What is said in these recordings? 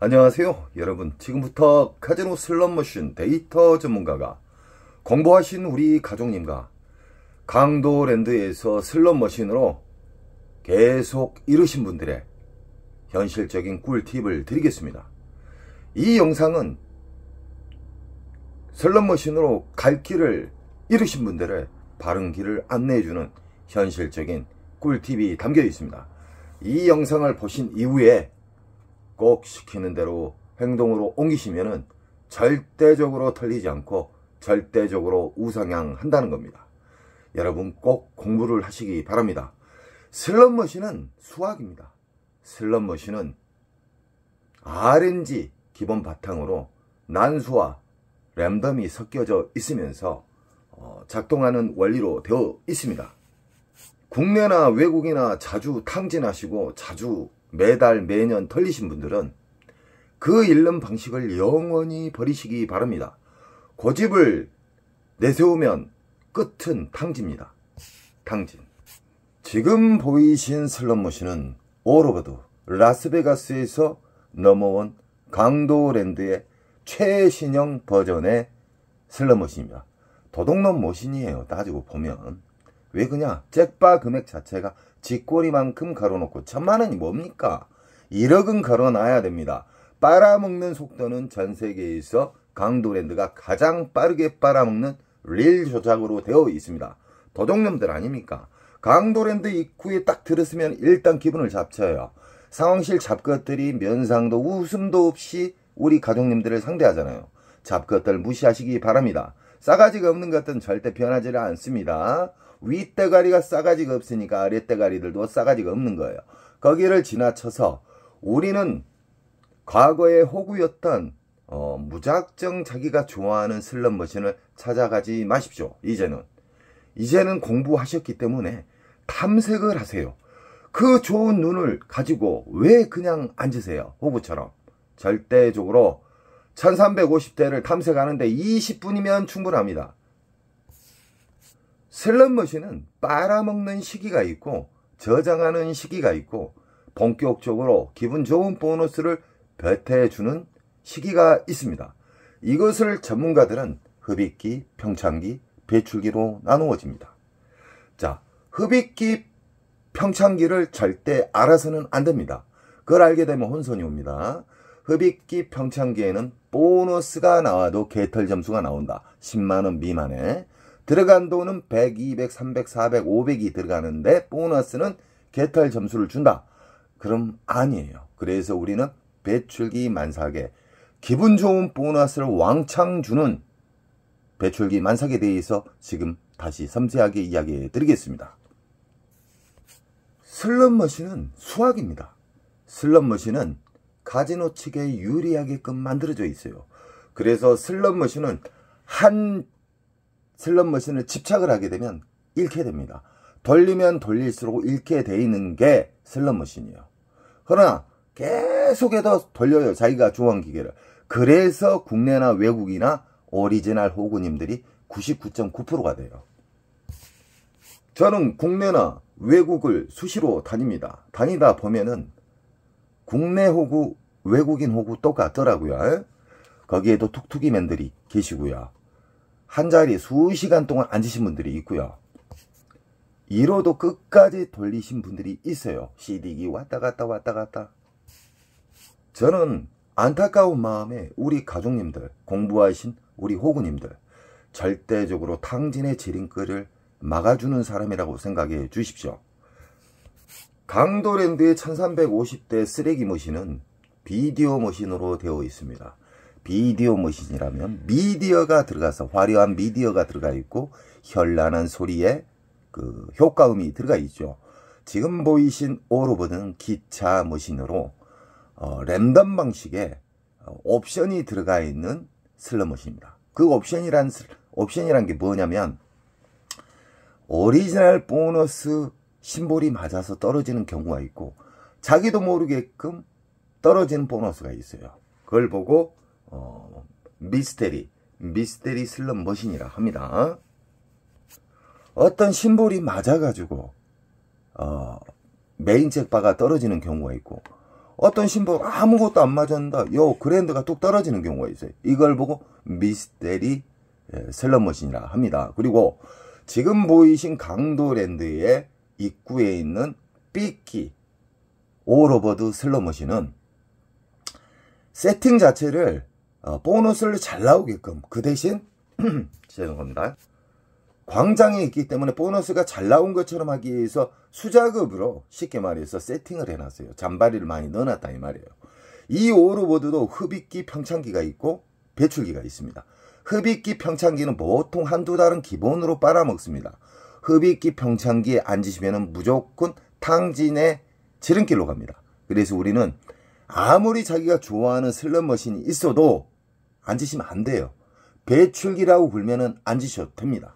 안녕하세요 여러분. 지금부터 카지노 슬롯머신 데이터 전문가가 공부하신 우리 가족님과 강도랜드에서 슬롯머신으로 계속 이루신 분들의 현실적인 꿀팁을 드리겠습니다. 이 영상은 슬롯머신으로 갈 길을 잃으신 분들의 바른 길을 안내해주는 현실적인 꿀팁이 담겨 있습니다. 이 영상을 보신 이후에 꼭 시키는 대로 행동으로 옮기시면은 절대적으로 털리지 않고 절대적으로 우상향한다는 겁니다. 여러분 꼭 공부를 하시기 바랍니다. 슬롯머신은 수학입니다. 슬롯머신은 RNG 기본 바탕으로 난수와 랜덤이 섞여져 있으면서 작동하는 원리로 되어 있습니다. 국내나 외국이나 자주 탕진하시고 자주 매달 매년 털리신 분들은 그 잃는 방식을 영원히 버리시기 바랍니다. 고집을 내세우면 끝은 탕진입니다. 탕진. 지금 보이신 슬롯머신은 올오버드 라스베가스에서 넘어온 강도랜드의 최신형 버전의 슬롯머신입니다. 도둑놈 머신이에요. 따지고 보면. 왜 그냐? 잭바 금액 자체가 쥐꼬리만큼 걸어놓고 1000만원이 뭡니까? 1억은 걸어놔야 됩니다. 빨아먹는 속도는 전세계에서 강도랜드가 가장 빠르게 빨아먹는 릴 조작으로 되어 있습니다. 도둑놈들 아닙니까? 강도랜드 입구에 딱 들었으면 일단 기분을 잡쳐요. 상황실 잡것들이 면상도 웃음도 없이 우리 가족님들을 상대하잖아요. 잡것들 무시하시기 바랍니다. 싸가지가 없는 것들은 절대 변하지 않습니다. 윗대가리가 싸가지가 없으니까 아랫대가리들도 싸가지가 없는 거예요. 거기를 지나쳐서 우리는 과거의 호구였던 무작정 자기가 좋아하는 슬롯머신을 찾아가지 마십시오. 이제는 공부하셨기 때문에 탐색을 하세요. 그 좋은 눈을 가지고 왜 그냥 앉으세요? 호구처럼. 절대적으로 1350대를 탐색하는데 20분이면 충분합니다. 슬롯머신은 빨아먹는 시기가 있고 저장하는 시기가 있고 본격적으로 기분 좋은 보너스를 배태해주는 시기가 있습니다. 이것을 전문가들은 흡입기, 평창기, 배출기로 나누어집니다. 자, 흡입기, 평창기를 절대 알아서는 안 됩니다. 그걸 알게 되면 혼선이 옵니다. 흡입기, 평창기에는 보너스가 나와도 개털 점수가 나온다. 10만원 미만에. 들어간 돈은 100, 200, 300, 400, 500이 들어가는데 보너스는 개털 점수를 준다. 그럼 아니에요. 그래서 우리는 배출기 만삭에 기분 좋은 보너스를 왕창 주는 배출기 만삭에 대해서 지금 다시 섬세하게 이야기해 드리겠습니다. 슬롯머신은 수학입니다. 슬롯머신은 카지노 측에 유리하게끔 만들어져 있어요. 그래서 슬롯머신은 한 슬롯머신을 집착을 하게 되면 잃게 됩니다. 돌리면 돌릴수록 잃게 돼 있는 게 슬롯머신이에요. 그러나 계속해서 돌려요. 자기가 좋아하는 기계를. 그래서 국내나 외국이나 오리지널 호구님들이 99.9%가 돼요. 저는 국내나 외국을 수시로 다닙니다. 다니다 보면은 국내 호구, 외국인 호구 똑같더라고요. 거기에도 툭툭이맨들이 계시고요. 한자리에 수시간 동안 앉으신 분들이 있고요. 1호도 끝까지 돌리신 분들이 있어요. CD기 왔다 갔다. 저는 안타까운 마음에 우리 가족님들, 공부하신 우리 호구님들 절대적으로 탕진의 지름길을 막아주는 사람이라고 생각해 주십시오. 강도랜드의 1350대 쓰레기 머신은 비디오 머신으로 되어 있습니다. 비디오 머신이라면 미디어가 들어가서 화려한 미디어가 들어가 있고 현란한 소리에 그 효과음이 들어가 있죠. 지금 보이신 올오버는 기차 머신으로 랜덤 방식의 옵션이 들어가 있는 슬롯머신입니다. 그 옵션이란 게 뭐냐면 오리지널 보너스 심볼이 맞아서 떨어지는 경우가 있고 자기도 모르게끔 떨어지는 보너스가 있어요. 그걸 보고 미스테리 슬롯머신이라 합니다. 어떤 심볼이 맞아가지고 메인 잭바가 떨어지는 경우가 있고 어떤 신부 아무것도 안 맞았는데 요 그랜드가 뚝 떨어지는 경우가 있어요. 이걸 보고 미스테리 슬롯머신이라 합니다. 그리고 지금 보이신 강도랜드의 입구에 있는 삐끼 오로버드 슬롯머신은 세팅 자체를 보너스를 잘 나오게끔, 그 대신 죄송합니다, 광장에 있기 때문에 보너스가 잘 나온 것처럼 하기 위해서 수작업으로 쉽게 말해서 세팅을 해놨어요. 잔바리를 많이 넣어놨다 이 말이에요. 이 오로버드도 흡입기 평창기가 있고 배출기가 있습니다. 흡입기 평창기는 보통 한두 달은 기본으로 빨아먹습니다. 흡입기 평창기에 앉으시면 무조건 탕진의 지름길로 갑니다. 그래서 우리는 아무리 자기가 좋아하는 슬롯머신이 있어도 앉으시면 안 돼요. 배출기라고 불면은 앉으셔도 됩니다.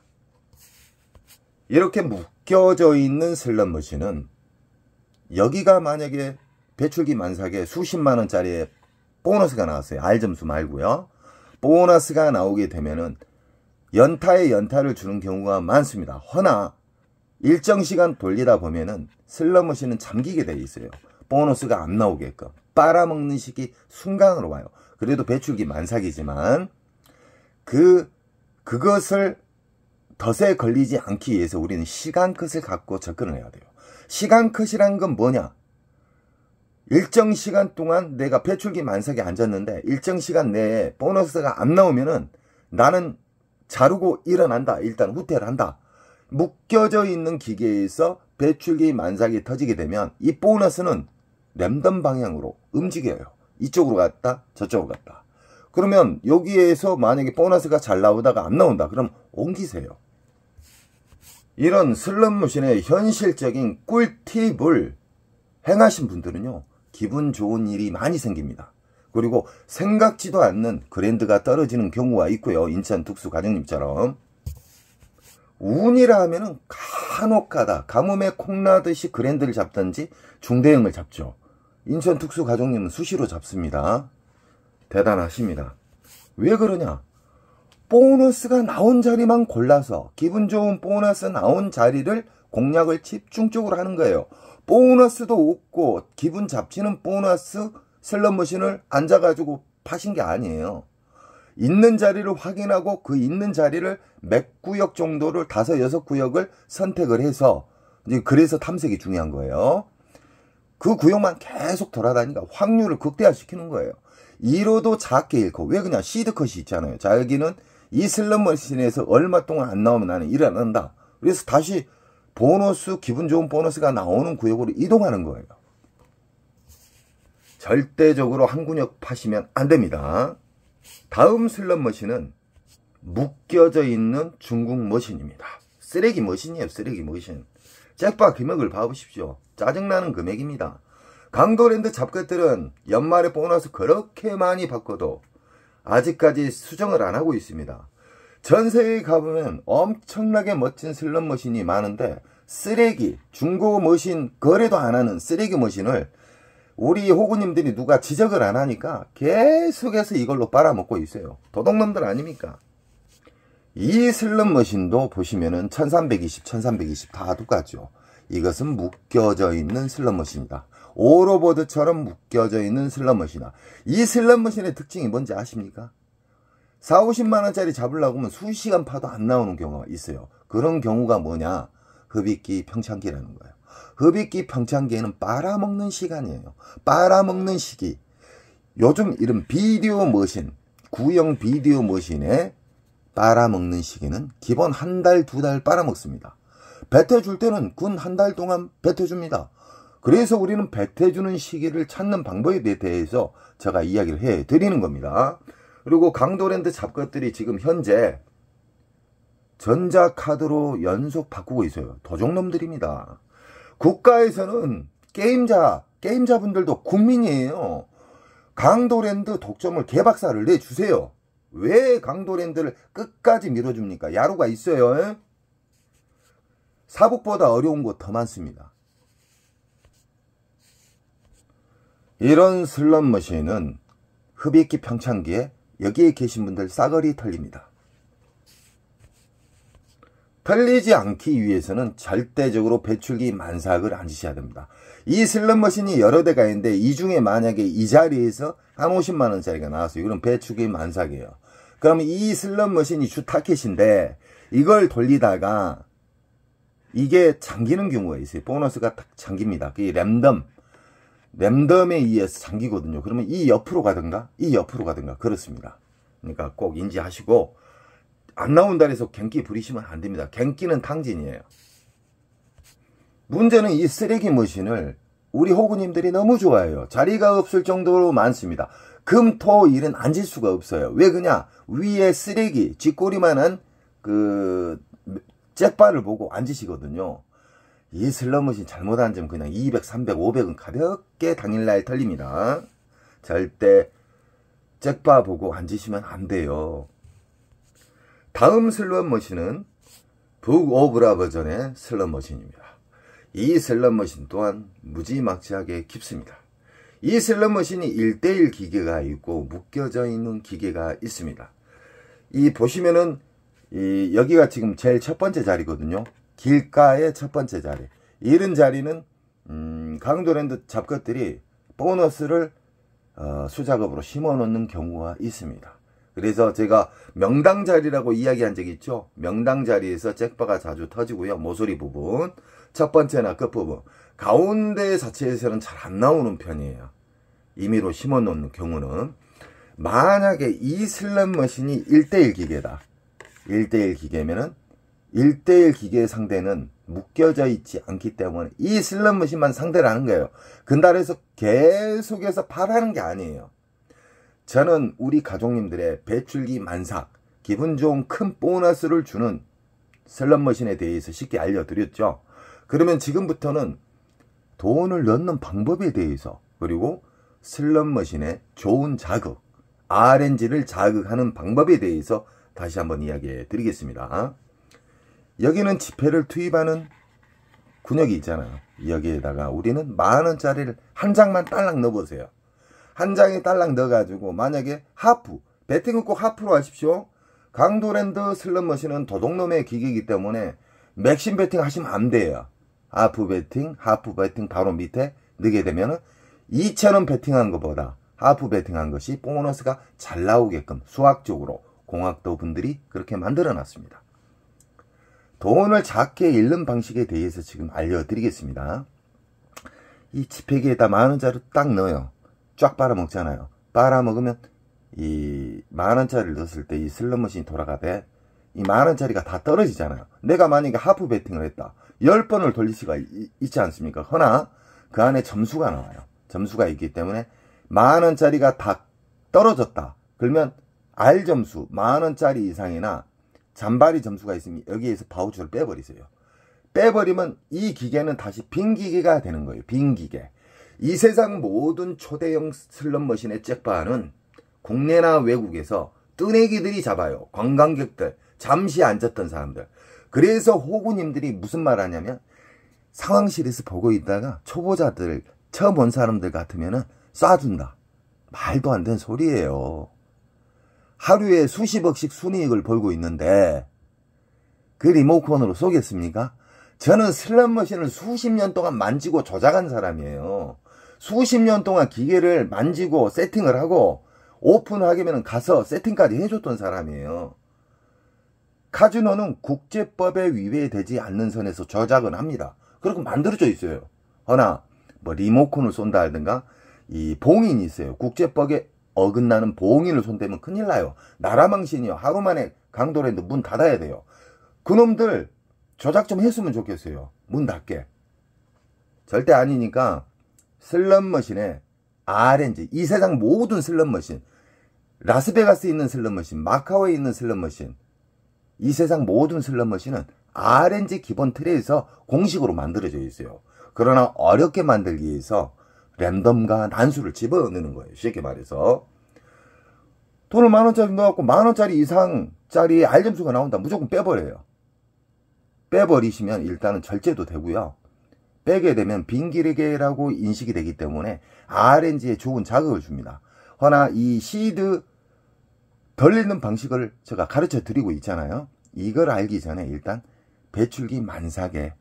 이렇게 묶여져 있는 슬롯머신은 여기가 만약에 배출기 만삭에 수십만원짜리 보너스가 나왔어요. R점수 말고요. 보너스가 나오게 되면은 연타에 연타를 주는 경우가 많습니다. 허나 일정 시간 돌리다 보면은 슬롯머신은 잠기게 돼 있어요. 보너스가 안 나오게끔 빨아먹는 시기 순간으로 와요. 그래도 배출기 만삭이지만 그것을 덫에 걸리지 않기 위해서 우리는 시간 컷을 갖고 접근을 해야 돼요. 시간 컷이란 건 뭐냐? 일정 시간 동안 내가 배출기 만삭에 앉았는데 일정 시간 내에 보너스가 안 나오면은 나는 자르고 일어난다. 일단 후퇴를 한다. 묶여져 있는 기계에서 배출기 만삭이 터지게 되면 이 보너스는 랜덤 방향으로 움직여요. 이쪽으로 갔다 저쪽으로 갔다. 그러면 여기에서 만약에 보너스가 잘 나오다가 안 나온다. 그럼 옮기세요. 이런 슬롯머신의 현실적인 꿀팁을 행하신 분들은요, 기분 좋은 일이 많이 생깁니다. 그리고 생각지도 않는 그랜드가 떨어지는 경우가 있고요. 인천 특수 과장님처럼. 운이라 하면은 간혹가다 가뭄에 콩나듯이 그랜드를 잡든지 중대형을 잡죠. 인천 특수 과장님은 수시로 잡습니다. 대단하십니다. 왜 그러냐? 보너스가 나온 자리만 골라서 기분 좋은 보너스 나온 자리를 공략을 집중적으로 하는 거예요. 보너스도 없고 기분 잡치는 보너스 슬롯머신을 앉아가지고 파신 게 아니에요. 있는 자리를 확인하고 그 있는 자리를 몇 구역 정도를 5, 6구역을 선택을 해서 이제 그래서 탐색이 중요한 거예요. 그 구역만 계속 돌아다니니까 확률을 극대화시키는 거예요. 1호도 작게 잃고, 왜 그냥 시드컷이 있잖아요. 자, 여기는 이 슬롯머신에서 얼마 동안 안 나오면 나는 일어난다. 그래서 다시 보너스, 기분 좋은 보너스가 나오는 구역으로 이동하는 거예요. 절대적으로 한 구역 파시면 안 됩니다. 다음 슬롯머신은 묶여져 있는 중국 머신입니다. 쓰레기 머신이에요. 쓰레기 머신. 잭팟 금액을 봐보십시오. 짜증나는 금액입니다. 강도랜드 잡것들은 연말에 보너스 그렇게 많이 받고도 아직까지 수정을 안 하고 있습니다. 전세에 가보면 엄청나게 멋진 슬롯머신이 많은데 쓰레기, 중고 머신 거래도 안 하는 쓰레기 머신을 우리 호구님들이 누가 지적을 안 하니까 계속해서 이걸로 빨아먹고 있어요. 도둑놈들 아닙니까? 이 슬롯머신도 보시면은 1320, 1320 다 똑같죠. 이것은 묶여져 있는 슬롯머신이다. 오로버드처럼 묶여져 있는 슬롯머신이다. 이 슬롯머신의 특징이 뭔지 아십니까? 4, 50만원짜리 잡으려고 하면 수시간 파도 안 나오는 경우가 있어요. 그런 경우가 뭐냐? 흡입기 평창기라는 거예요. 흡입기 평창기에는 빨아먹는 시간이에요. 빨아먹는 시기. 요즘 이런 비디오 머신, 구형 비디오 머신에 빨아먹는 시기는 기본 한 달, 2달 빨아먹습니다. 뱉어줄 때는 군 한 달 동안 뱉어줍니다. 그래서 우리는 뱉어주는 시기를 찾는 방법에 대해서 제가 이야기를 해드리는 겁니다. 그리고 강도랜드 잡것들이 지금 현재 전자카드로 연속 바꾸고 있어요. 도둑놈들입니다. 국가에서는 게임자분들도 국민이에요. 강도랜드 독점을 개박살을 내주세요. 왜 강도랜드를 끝까지 밀어줍니까? 야루가 있어요. 사북보다 어려운 곳 더 많습니다. 이런 슬롯머신은 흡입기 평창기에 여기에 계신 분들 싸그리 털립니다. 털리지 않기 위해서는 절대적으로 배출기 만삭을 앉으셔야 됩니다. 이 슬롯머신이 여러 대가 있는데 이 중에 만약에 이 자리에서 한 50만원짜리가 나왔어요. 이건 배출기 만삭이에요. 그러면 이 슬롯머신이 주 타켓인데 이걸 돌리다가 이게 잠기는 경우가 있어요. 보너스가 딱 잠깁니다. 그게 랜덤에 의해서 잠기거든요. 그러면 이 옆으로 가든가 이 옆으로 가든가 그렇습니다. 그러니까 꼭 인지하시고 안 나온다 해서 갱기 부리시면 안 됩니다. 갱기는 탕진이에요. 문제는 이 쓰레기 머신을 우리 호구님들이 너무 좋아해요. 자리가 없을 정도로 많습니다. 금, 토, 일은 앉을 수가 없어요. 왜 그냐? 위에 쓰레기, 쥐꼬리만한 그 잭바를 보고 앉으시거든요. 이 슬롯머신 잘못 앉으면 그냥 200, 300, 500은 가볍게 당일날 털립니다. 절대 잭바 보고 앉으시면 안 돼요. 다음 슬롯머신은 북오브라 버전의 슬롯머신입니다. 이 슬롯머신 또한 무지막지하게 깊습니다. 이 슬롯머신이 1:1 기계가 있고 묶여져 있는 기계가 있습니다. 이 보시면은 여기가 지금 제일 첫 번째 자리거든요. 길가의 첫 번째 자리. 이런 자리는 강도랜드 잡것들이 보너스를 수작업으로 심어 놓는 경우가 있습니다. 그래서 제가 명당 자리라고 이야기한 적이 있죠. 명당 자리에서 잭바가 자주 터지고요. 모서리 부분, 첫 번째나 끝부분, 가운데 자체에서는 잘 안 나오는 편이에요. 임의로 심어 놓는 경우는. 만약에 이 슬롯머신이 1:1 기계다. 1:1 기계면은 1:1 기계의 상대는 묶여져 있지 않기 때문에 이 슬롯머신만 상대를 하는 거예요. 근달에서 계속해서 팔하는 게 아니에요. 저는 우리 가족님들의 배출기 만삭, 기분 좋은 큰 보너스를 주는 슬롯머신에 대해서 쉽게 알려드렸죠. 그러면 지금부터는 돈을 넣는 방법에 대해서, 그리고 슬롯머신의 좋은 자극, RNG를 자극하는 방법에 대해서 다시 한번 이야기해 드리겠습니다. 여기는 지폐를 투입하는 군역이 있잖아요. 여기에다가 우리는 10,000원짜리를 한 장만 딸랑 넣어보세요. 한 장에 딸랑 넣어가지고 만약에 하프, 배팅은 꼭 하프로 하십시오. 강도랜드 슬롯머신은 도둑놈의 기계이기 때문에 맥심 배팅 하시면 안 돼요. 하프 배팅 바로 밑에 넣게 되면 2,000원 배팅한 것보다 하프 배팅한 것이 보너스가 잘 나오게끔 수학적으로 공학도 분들이 그렇게 만들어 놨습니다. 돈을 작게 잃는 방식에 대해서 지금 알려드리겠습니다. 이 지폐기에다 10,000원짜리 딱 넣어요. 쫙 빨아먹잖아요. 빨아먹으면 이 10,000원짜리를 넣었을 때 이 슬롯머신이 돌아가되 이 10,000원짜리가 다 떨어지잖아요. 내가 만약에 하프 배팅을 했다. 10번을 돌릴 수가 있지 않습니까? 허나 그 안에 점수가 나와요. 점수가 있기 때문에 10,000원짜리가 다 떨어졌다. 그러면 R 점수 10,000원짜리 이상이나 잔바리 점수가 있으면 여기에서 바우처를 빼버리세요. 빼버리면 이 기계는 다시 빈 기계가 되는 거예요. 빈 기계. 이 세상 모든 초대형 슬롯머신의 잭바는 국내나 외국에서 뜨내기들이 잡아요. 관광객들, 잠시 앉았던 사람들. 그래서 호구님들이 무슨 말 하냐면 상황실에서 보고 있다가 초보자들, 처음 온 사람들 같으면은 쏴준다. 말도 안 되는 소리예요. 하루에 수십억씩 순이익을 벌고 있는데 그 리모컨으로 쏘겠습니까? 저는 슬롯머신을 수십 년 동안 만지고 조작한 사람이에요. 수십 년 동안 기계를 만지고 세팅을 하고 오픈하기면 가서 세팅까지 해줬던 사람이에요. 카지노는 국제법에 위배되지 않는 선에서 조작은 합니다. 그렇게 만들어져 있어요. 허나 뭐 리모컨을 쏜다 하든가 이 봉인이 있어요. 국제법에 어긋나는 봉인을 손대면 큰일 나요. 나라망신이요. 하루 만에 강도랜드 문 닫아야 돼요. 그놈들 조작 좀 했으면 좋겠어요. 문 닫게. 절대 아니니까 슬롯머신에 RNG, 이 세상 모든 슬롯머신, 라스베가스에 있는 슬롯머신, 마카오에 있는 슬롯머신, 이 세상 모든 슬롯머신은 RNG 기본 틀에서 공식으로 만들어져 있어요. 그러나 어렵게 만들기 위해서 랜덤과 난수를 집어넣는 거예요. 쉽게 말해서. 돈을 10,000원짜리 넣어갖고 10,000원짜리 이상짜리 R점수가 나온다. 무조건 빼버려요. 빼버리시면 일단은 절제도 되고요. 빼게 되면 빈기계라고 인식이 되기 때문에 RNG에 좋은 자극을 줍니다. 허나 이 시드 돌리는 방식을 제가 가르쳐 드리고 있잖아요. 이걸 알기 전에 일단 배출기 만삭의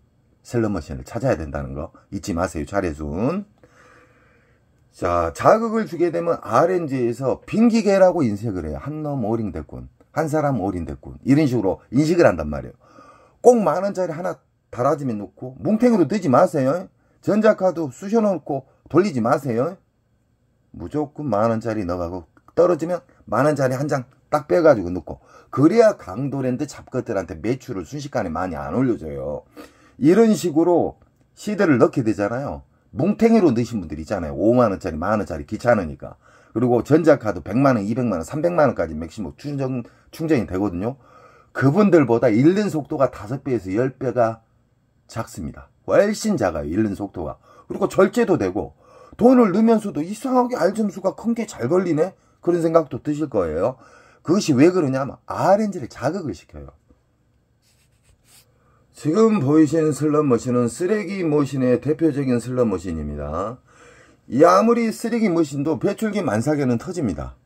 슬롯머신을 찾아야 된다는 거 잊지 마세요. 차례순. 자, 자극을 주게 되면 RNG에서 빙기계라고 인색을 해요. 한 놈 올인됐군, 한 사람 올인됐군, 이런 식으로 인식을 한단 말이에요. 꼭 10,000원짜리 하나 달아지면 놓고 뭉탱이로 넣지 마세요. 전자카드 쑤셔놓고 돌리지 마세요. 무조건 10,000원짜리 넣어가고 떨어지면 10,000원짜리 한 장 딱 빼가지고 넣고, 그래야 강도랜드 잡것들한테 매출을 순식간에 많이 안 올려줘요. 이런 식으로 시드를 넣게 되잖아요. 뭉탱이로 넣으신 분들 있잖아요. 50,000원짜리, 10,000원짜리 귀찮으니까. 그리고 전자카드 100만원, 200만원, 300만원까지 맥시멈 충전이 되거든요. 그분들보다 잃는 속도가 5배에서 10배가 작습니다. 훨씬 작아요, 잃는 속도가. 그리고 절제도 되고, 돈을 넣으면서도 이상하게 알점수가 큰 게 잘 걸리네? 그런 생각도 드실 거예요. 그것이 왜 그러냐면 RNG를 자극을 시켜요. 지금 보이신 슬롯머신은 쓰레기 머신의 대표적인 슬롯머신입니다. 이 아무리 쓰레기 머신도 배출기 만삭에는 터집니다.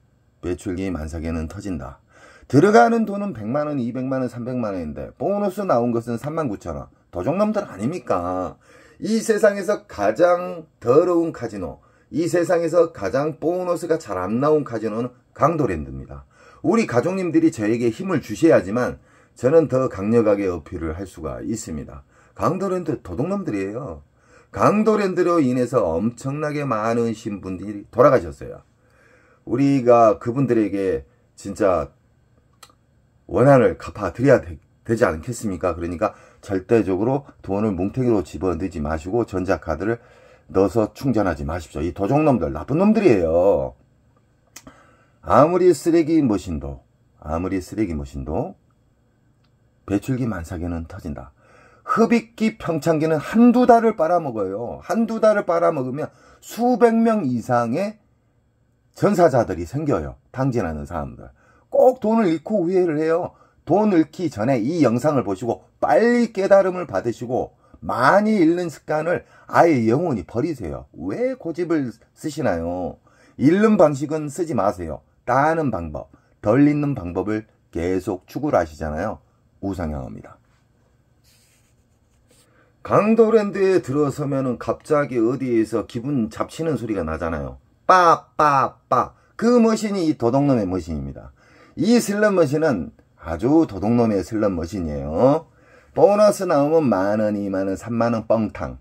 배출기 만삭에는 터진다. 들어가는 돈은 100만원, 200만원, 300만원인데 보너스 나온 것은 39,000원. 도적놈들 아닙니까? 이 세상에서 가장 더러운 카지노, 이 세상에서 가장 보너스가 잘 안 나온 카지노는 강도랜드입니다. 우리 가족님들이 저에게 힘을 주셔야지만 저는 더 강력하게 어필을 할 수가 있습니다. 강도랜드 도둑놈들이에요. 강도랜드로 인해서 엄청나게 많은 신분들이 돌아가셨어요. 우리가 그분들에게 진짜 원한을 갚아드려야 되지 않겠습니까? 그러니까 절대적으로 돈을 뭉탱이로 집어넣지 마시고 전자카드를 넣어서 충전하지 마십시오. 이 도둑놈들 나쁜 놈들이에요. 아무리 쓰레기 머신도 배출기 만삭에는 터진다. 흡입기 평창기는 한두 달을 빨아먹어요. 한두 달을 빨아먹으면 수백 명 이상의 전사자들이 생겨요. 탕진하는 사람들. 꼭 돈을 잃고 후회를 해요. 돈 잃기 전에 이 영상을 보시고 빨리 깨달음을 받으시고 많이 잃는 습관을 아예 영원히 버리세요. 왜 고집을 쓰시나요? 잃는 방식은 쓰지 마세요. 따는 방법, 덜 잃는 방법을 계속 추구를 하시잖아요. 우상향합니다. 강도랜드에 들어서면은 갑자기 어디에서 기분 잡치는 소리가 나잖아요. 빠빠빠. 그 머신이 이 도둑놈의 머신입니다. 이 슬롯머신은 아주 도둑놈의 슬롯머신이에요. 보너스 나오면 10,000원, 20,000원, 30,000원 뻥탕.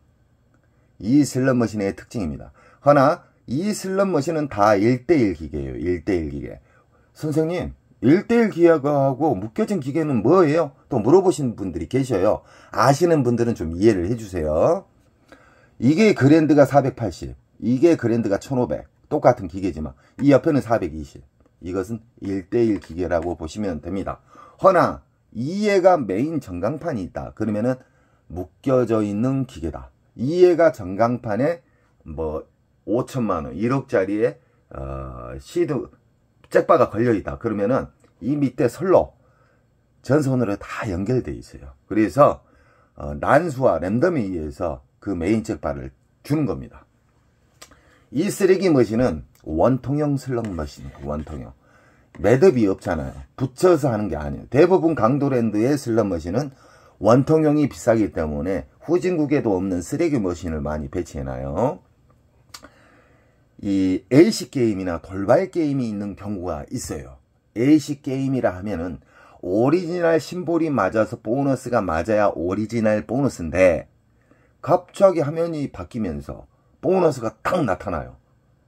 이 슬롯머신의 특징입니다. 허나 이 슬롯머신은 다 1:1 기계예요. 1:1 기계. 선생님, 1:1 기계하고 묶여진 기계는 뭐예요? 또 물어보시는 분들이 계셔요. 아시는 분들은 좀 이해를 해주세요. 이게 그랜드가 480, 이게 그랜드가 1500. 똑같은 기계지만 이 옆에는 420. 이것은 1:1 기계라고 보시면 됩니다. 허나 이해가 메인 전광판이 있다. 그러면은 묶여져 있는 기계다. 이해가 전광판에 뭐 5천만원, 1억짜리의 시드 잭바가 걸려있다. 그러면은 이 밑에 선로, 전선으로 다 연결되어 있어요. 그래서 난수와 랜덤에 의해서 그 메인 잭바를 주는 겁니다. 이 쓰레기 머신은 원통형 슬롯 머신이에요. 원통형. 매듭이 없잖아요. 붙여서 하는 게 아니에요. 대부분 강도랜드의 슬롯 머신은 원통형이 비싸기 때문에 후진국에도 없는 쓰레기 머신을 많이 배치해놔요. 이 A식 게임이나 돌발 게임이 있는 경우가 있어요. A식 게임이라 하면은 오리지널 심볼이 맞아서 보너스가 맞아야 오리지널 보너스인데 갑자기 화면이 바뀌면서 보너스가 딱 나타나요.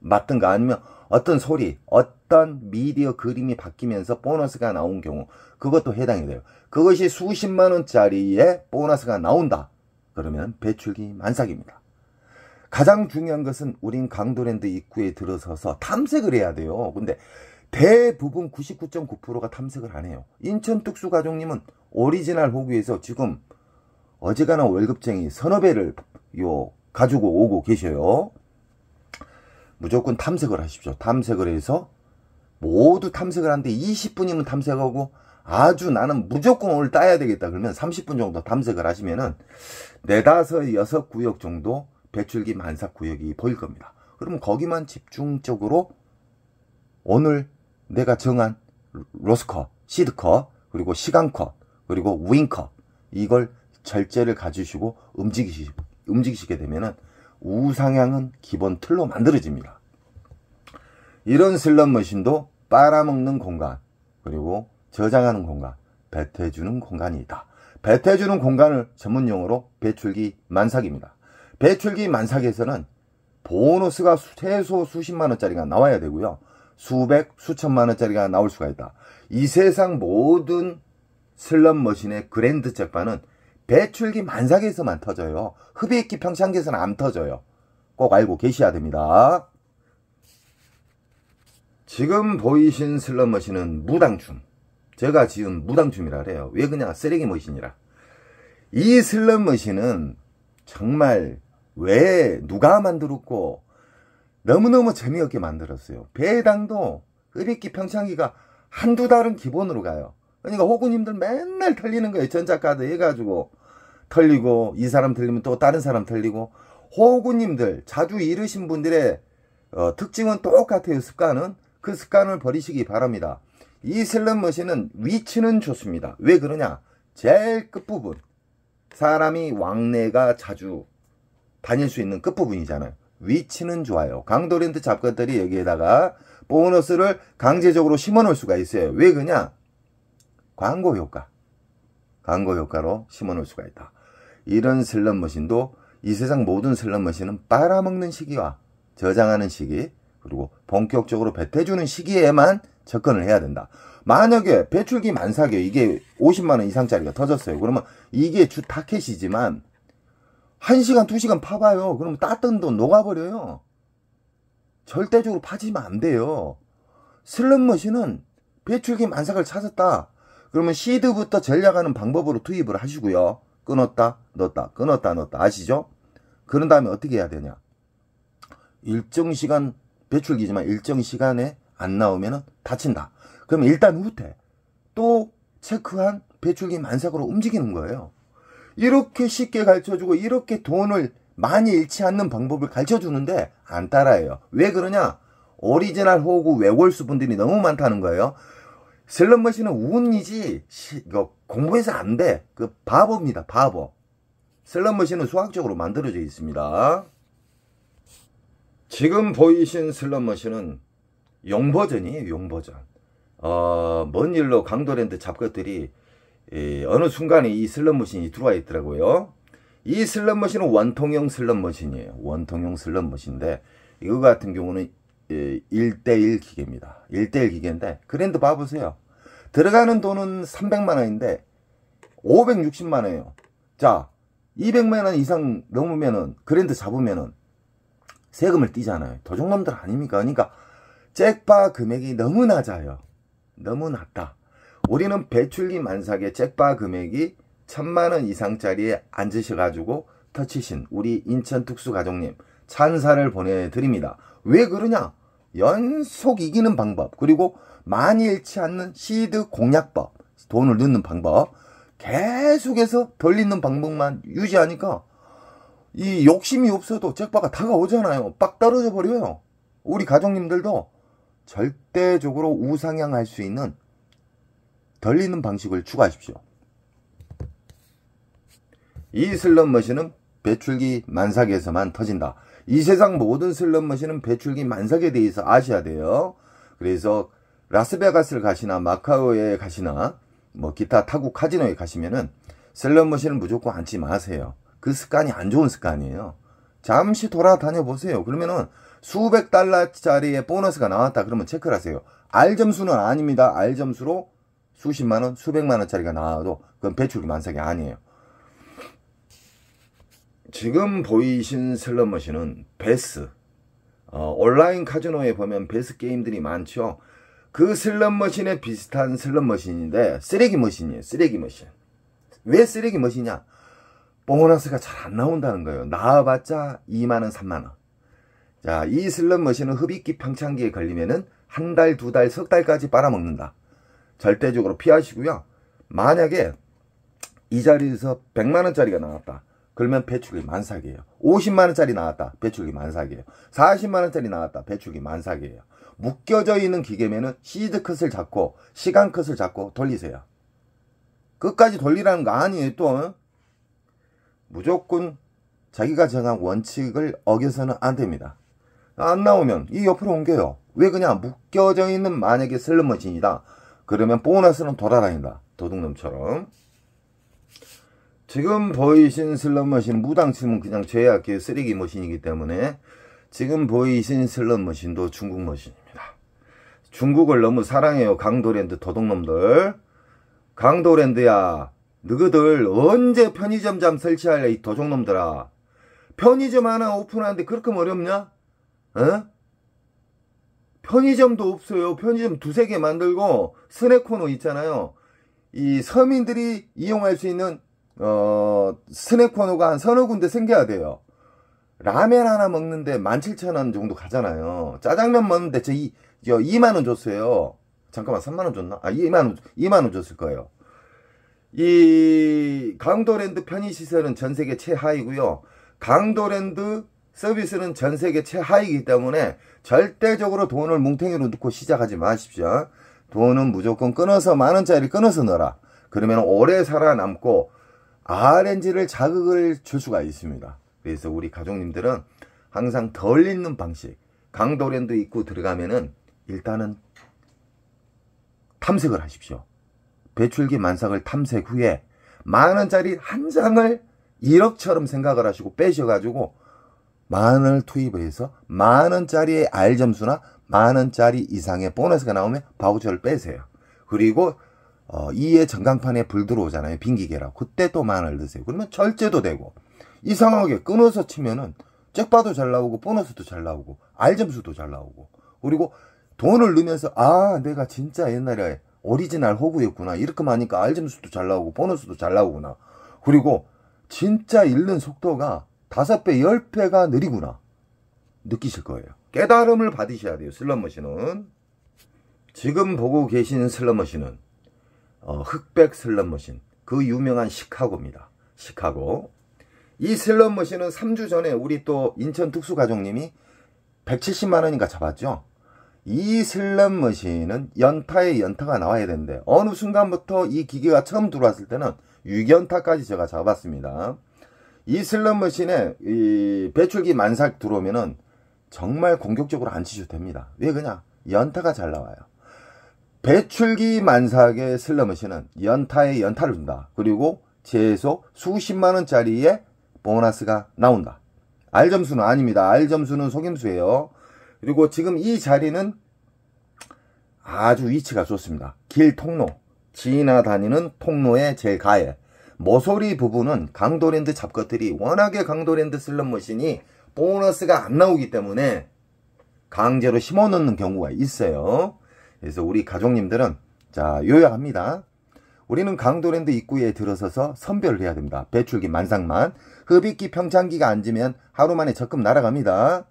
맞든가 아니면 어떤 소리, 어떤 미디어 그림이 바뀌면서 보너스가 나온 경우, 그것도 해당이 돼요. 그것이 수십만원짜리의 보너스가 나온다. 그러면 배출기 만삭입니다. 가장 중요한 것은 우린 강도랜드 입구에 들어서서 탐색을 해야 돼요. 근데 대부분 99.9%가 탐색을 안 해요. 인천 특수가족님은 오리지널 호구에서 지금 어지간한 월급쟁이 서너 배를 가지고 오고 계셔요. 무조건 탐색을 하십시오. 탐색을 해서 모두 탐색을 하는데 20분이면 탐색하고 아주 나는 무조건 오늘 따야 되겠다 그러면 30분 정도 탐색을 하시면은 4, 5, 6 구역 정도 배출기 만삭 구역이 보일 겁니다. 그러면 거기만 집중적으로 오늘 내가 정한 로스컷, 시드컷, 그리고 시간컷, 그리고 윙컷 이걸 절제를 가지시고 움직이시게 되면은 우상향은 기본 틀로 만들어집니다. 이런 슬롯머신도 빨아먹는 공간, 그리고 저장하는 공간, 뱉어주는 공간이 있다. 뱉어주는 공간을 전문용어로 배출기 만삭입니다. 배출기 만삭에서는 보너스가 최소 수십만원짜리가 나와야 되고요. 수백, 수천만원짜리가 나올 수가 있다. 이 세상 모든 슬롯머신의 그랜드 잭팟은 배출기 만삭에서만 터져요. 흡입기 평창기에서는 안 터져요. 꼭 알고 계셔야 됩니다. 지금 보이신 슬롯머신은 무당춤. 제가 지은 무당춤이라 그래요. 왜 그냥 쓰레기 머신이라. 이 슬롯머신은 정말 왜 누가 만들었고 너무너무 재미없게 만들었어요. 배당도 흡입기 평창기가 한두 달은 기본으로 가요. 그러니까 호구님들 맨날 털리는 거예요. 전자카드 해가지고 털리고, 이 사람 털리면 또 다른 사람 털리고. 호구님들 자주 잃으신 분들의 특징은 똑같아요. 습관은. 그 습관을 버리시기 바랍니다. 이 슬롯머신은 위치는 좋습니다. 왜 그러냐, 제일 끝부분, 사람이 왕래가 자주 다닐 수 있는 끝부분이잖아요. 위치는 좋아요. 강도랜드 잡것들이 여기에다가 보너스를 강제적으로 심어 놓을 수가 있어요. 왜 그러냐, 광고 효과로 심어 놓을 수가 있다. 이런 슬롯머신도 이 세상 모든 슬롯머신은 빨아먹는 시기와 저장하는 시기, 그리고 본격적으로 뱉어주는 시기에만 접근을 해야 된다. 만약에 배출기 만삭에 이게 50만원 이상짜리가 터졌어요. 그러면 이게 주 타켓이지만 1시간 2시간 파봐요. 그러면 땄던 돈 녹아버려요. 절대적으로 파지면 안 돼요. 슬롯머신은 배출기 만삭을 찾았다. 그러면 시드부터 전략하는 방법으로 투입을 하시고요. 끊었다 넣었다, 끊었다 넣었다, 아시죠? 그런 다음에 어떻게 해야 되냐, 일정 시간, 배출기지만 일정 시간에 안 나오면 다친다. 그러면 일단 후퇴, 또 체크한 배출기 만삭으로 움직이는 거예요. 이렇게 쉽게 가르쳐주고 이렇게 돈을 많이 잃지 않는 방법을 가르쳐주는데 안 따라해요. 왜 그러냐, 오리지널 호구 외골수 분들이 너무 많다는 거예요. 슬롯머신은 운이지 공부해서 안 돼. 그 바보입니다. 바보. 슬롯머신은 수학적으로 만들어져 있습니다. 지금 보이신 슬롯머신은 용버전이에요. 용버전. 먼 일로 강도랜드 잡것들이 어느 순간에 이 슬롯머신이 들어와 있더라고요. 이 슬롯머신은 원통형 슬롯머신이에요. 원통형 슬롯머신인데 이거 같은 경우는 1대1 기계입니다. 1대1 기계인데 그랜드 봐보세요. 들어가는 돈은 300만원인데 560만원이에요. 자, 200만원 이상 넘으면은 그랜드 잡으면은 세금을 떼잖아요. 도둑놈들 아닙니까? 그러니까 잭바 금액이 너무 낮아요. 너무 낮다. 우리는 배출기 만삭의 잭바 금액이 1000만원 이상짜리에 앉으셔가지고 터치신 우리 인천 특수가족님 찬사를 보내드립니다. 왜 그러냐? 연속 이기는 방법, 그리고 많이 잃지 않는 시드 공략법, 돈을 넣는 방법, 계속해서 돌리는 방법만 유지하니까 이 욕심이 없어도 잭바가 다가오잖아요. 빡 떨어져 버려요. 우리 가족님들도 절대적으로 우상향할 수 있는 돌리는 방식을 추가하십시오. 이 슬롯머신은 배출기 만삭에서만 터진다. 이 세상 모든 슬롯머신은 배출기 만삭에 대해서 아셔야 돼요. 그래서 라스베가스를 가시나 마카오에 가시나 뭐 기타 타국 카지노에 가시면은 슬롯머신을 무조건 앉지 마세요. 그 습관이 안 좋은 습관이에요. 잠시 돌아다녀 보세요. 그러면은 수백 달러짜리의 보너스가 나왔다 그러면 체크를 하세요. R 점수는 아닙니다. R 점수로 수십만원, 수백만원짜리가 나와도 그건 배출기 만삭이 아니에요. 지금 보이신 슬롯머신은 베스, 온라인 카지노에 보면 베스 게임들이 많죠. 그 슬롯머신에 비슷한 슬롯머신인데 쓰레기 머신이에요. 쓰레기 머신. 왜 쓰레기 머신이냐? 보너스가 잘 안 나온다는 거예요. 나와봤자 2만원, 3만원. 자, 이 슬롯머신은 흡입기 평창기에 걸리면은 한 달, 두 달, 석 달까지 빨아먹는다. 절대적으로 피하시고요. 만약에 이 자리에서 100만원짜리가 나왔다. 그러면 배출기 만삭이에요. 50만원짜리 나왔다. 배출기 만삭이에요. 40만원짜리 나왔다. 배출기 만삭이에요. 묶여져 있는 기계면은 시드 컷을 잡고 시간 컷을 잡고 돌리세요. 끝까지 돌리라는 거 아니에요. 또 무조건 자기가 정한 원칙을 어겨서는 안 됩니다. 안 나오면 이 옆으로 옮겨요. 왜 그냥 묶여져 있는 만약에 슬롯머신이다. 그러면 보너스는 돌아다닌다. 도둑놈처럼. 지금 보이신 슬롯머신 무당 치면 그냥 죄악의 쓰레기 머신이기 때문에 지금 보이신 슬롯머신도 중국 머신입니다. 중국을 너무 사랑해요. 강도랜드 도둑놈들. 강도랜드야, 너희들 언제 편의점 잠 설치할래 이 도둑놈들아. 편의점 하나 오픈하는데 그렇게 어렵냐? 어? 편의점도 없어요. 편의점 두세 개 만들고 스낵코너 있잖아요. 이 서민들이 이용할 수 있는 스낵코너가 한 서너 군데 생겨야 돼요. 라면 하나 먹는데 17,000원 정도 가잖아요. 짜장면 먹는데 저 2만원 줬어요. 잠깐만 3만원 줬나? 2만원 줬을 거예요. 이 강도랜드 편의시설은 전세계 최하이고요. 강도랜드 서비스는 전세계 최하이기 때문에 절대적으로 돈을 뭉탱이로 넣고 시작하지 마십시오. 돈은 무조건 끊어서 만원짜리 끊어서 넣어라. 그러면 오래 살아남고 RNG를 자극을 줄 수가 있습니다. 그래서 우리 가족님들은 항상 덜 있는 방식, 강도랜드 입구 들어가면은 일단은 탐색을 하십시오. 배출기 만삭을 탐색 후에 만원짜리 한 장을 1억처럼 생각을 하시고 빼셔가지고 만원을 투입해서 만원짜리의 R점수나 만원짜리 이상의 보너스가 나오면 바우처를 빼세요. 그리고 2의 전광판에 불 들어오잖아요. 빙기계라. 그때 또 만원을 넣으세요. 그러면 절제도 되고 이상하게 끊어서 치면은 잭바도 잘 나오고 보너스도 잘 나오고 R점수도 잘 나오고 그리고 돈을 넣으면서 내가 진짜 옛날에 오리지널 호구였구나. 이렇게만 하니까 R점수도 잘 나오고 보너스도 잘 나오구나. 그리고 진짜 잃는 속도가 5배, 10배가 느리구나. 느끼실 거예요. 깨달음을 받으셔야 돼요. 슬롯머신은. 지금 보고 계신 슬롯머신은 흑백 슬롯머신. 그 유명한 시카고입니다. 시카고. 이 슬롯머신은 3주 전에 우리 또 인천 특수가족님이 170만원인가 잡았죠. 이 슬롯머신은 연타에 연타가 나와야 되는데 어느 순간부터 이 기계가 처음 들어왔을 때는 6연타까지 제가 잡았습니다. 이 슬롯머신에 이 배출기 만삭 들어오면은 정말 공격적으로 안 치셔도 됩니다. 왜 그냥 연타가 잘 나와요. 배출기 만삭의 슬롯머신은 연타에 연타를 준다. 그리고 최소 수십만원짜리의 보너스가 나온다. R점수는 아닙니다. R점수는 속임수예요. 그리고 지금 이 자리는 아주 위치가 좋습니다. 길 통로, 지나다니는 통로의 제일 가에 모서리 부분은 강도랜드 잡것들이 워낙에 강도랜드 슬롯머신이 보너스가 안 나오기 때문에 강제로 심어넣는 경우가 있어요. 그래서 우리 가족님들은 자 요약합니다. 우리는 강도랜드 입구에 들어서서 선별을 해야 됩니다. 배출기 만삭만. 흡입기 평창기가 앉으면 하루 만에 적금 날아갑니다.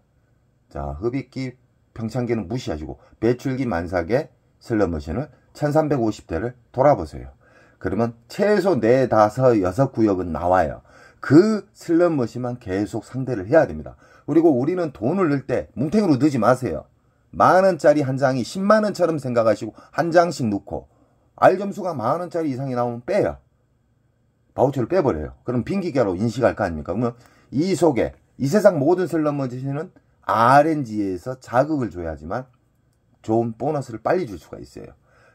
자, 흡입기 평창기는 무시하시고 배출기 만삭의 슬롯머신을 1350대를 돌아보세요. 그러면 최소 4, 5, 6구역은 나와요. 그 슬롯머신만 계속 상대를 해야 됩니다. 그리고 우리는 돈을 넣을 때 뭉탱이로 넣지 마세요. 만원짜리 한 장이 10만원처럼 생각하시고 한 장씩 넣고 R점수가 만원짜리 이상이 나오면 빼요. 바우처를 빼버려요. 그럼 빙기계로 인식할 거 아닙니까? 그러면 이 속에 이 세상 모든 슬롯머신은 RNG에서 자극을 줘야지만 좋은 보너스를 빨리 줄 수가 있어요.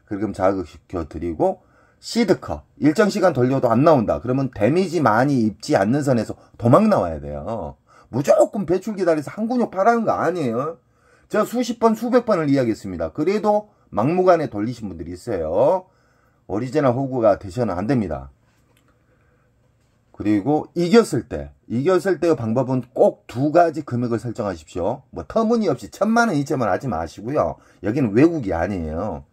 그럼 자극시켜 드리고 시드컷 일정 시간 돌려도 안 나온다. 그러면 데미지 많이 입지 않는 선에서 도망 나와야 돼요. 무조건 배출 기다려서 한 근육 파라는 거 아니에요. 제가 수십 번 수백 번을 이야기했습니다. 그래도 막무가내 돌리신 분들이 있어요. 오리지널 호구가 되셔는 안 됩니다. 그리고 이겼을 때의 방법은 꼭 2가지 금액을 설정하십시오. 뭐 터무니없이 1000만원, 2000만원 하지 마시고요. 여기는 외국이 아니에요.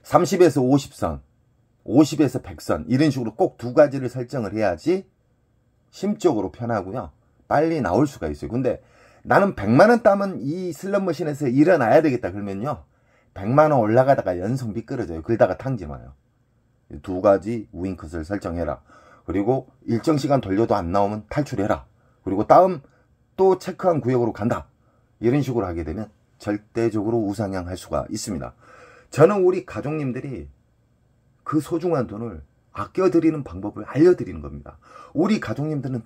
30에서 50선, 50에서 100선 이런 식으로 꼭 2가지를 설정을 해야지 심적으로 편하고요. 빨리 나올 수가 있어요. 근데 나는 100만원 따면 이 슬롯머신에서 일어나야 되겠다 그러면요. 100만원 올라가다가 연속 미끄러져요. 그러다가 탕진 와요. 2가지 우윙컷을 설정해라. 그리고 일정 시간 돌려도 안 나오면 탈출해라. 그리고 다음 또 체크한 구역으로 간다. 이런 식으로 하게 되면 절대적으로 우상향할 수가 있습니다. 저는 우리 가족님들이 그 소중한 돈을 아껴드리는 방법을 알려드리는 겁니다. 우리 가족님들은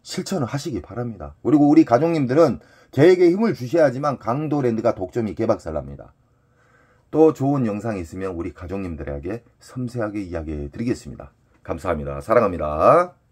실천을 하시기 바랍니다. 그리고 우리 가족님들은 계획에 힘을 주셔야지만 강도랜드가 독점이 개박살납니다. 또 좋은 영상이 있으면 우리 가족님들에게 섬세하게 이야기해 드리겠습니다. 감사합니다. 사랑합니다.